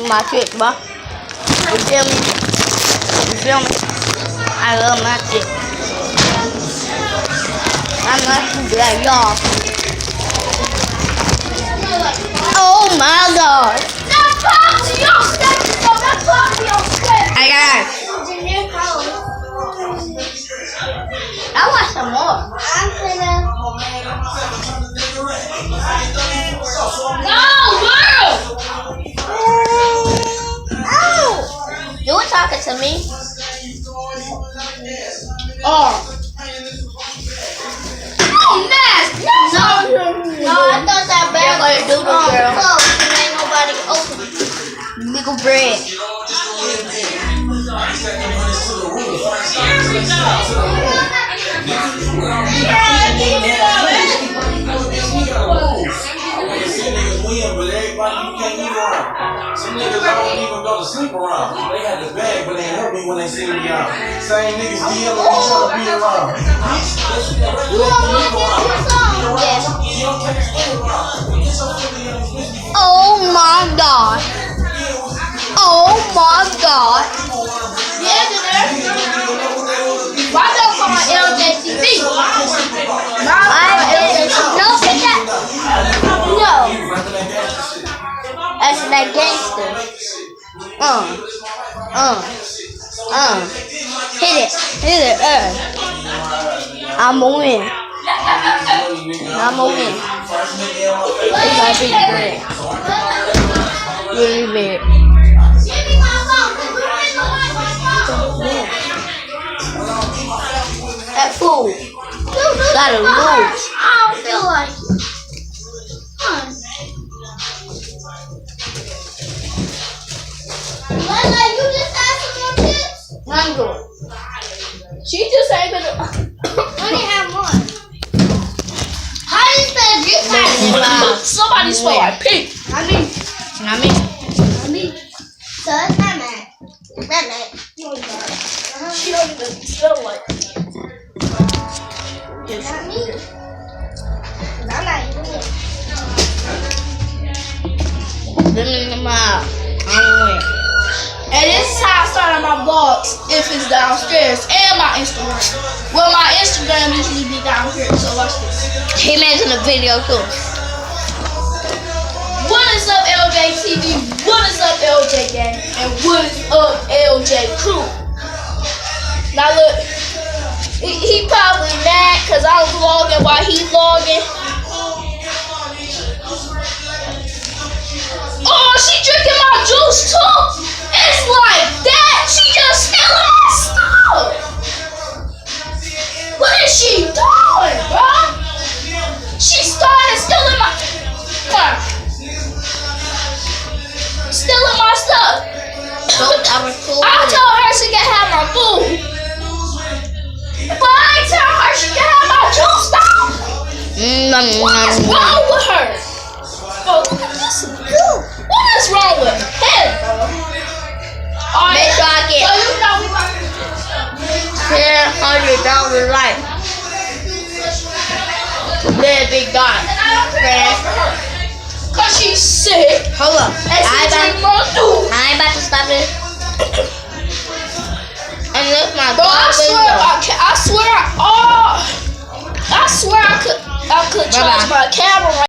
my trick, bro. You feel me? You feel me? I love my trick. I'm not too bad, y'all. Oh my god. I got it. I want some more. You were talking to me. Oh, Max! No, I thought that bag was doodle girl. Close. Ain't nobody open. Nigga bread. Some niggas don't even go to sleep around. They had the bag, but they hurt me when they see me out. Same niggas be yelling when each other be around. You want me to get you some? Yeah. Oh my god. Oh my god. Why don't call my LJTV? No, pick that. No. That's that gangster. Hit it. I'm a win. It's my big bread. Really big. That fool. Gotta lose. I don't feel like it. You just had some more chips? I'm good. She just ain't gonna. Only have one. How do you spell this? Somebody spell like pig. I mean. So it's not mad. She don't even spell like it. Not me. I'm not even it. And this is how I started my vlogs, if it's downstairs, and my Instagram. Well, my Instagram usually be down here, so watch this. He making a video too. What is up, LJ TV? What is up, LJ Gang? And what is up, LJ Crew? Now look, he probably mad because I'm vlogging while he's vlogging. Oh, she drinking my juice too. It's like that. She just stealing my stuff. What is she doing, bro? She started stealing my. Stealing my stuff. I told her she can have my food, but I ain't tell her she can have my juice though. What's wrong with her? Oh, look at this. What is wrong with him, bro? Make sure I get So you know we about to $100 life. Then big guy. Cause she's sick. Hold up. And she drink more food. I ain't about to stop it. Unless my Bro, I swear I could charge my camera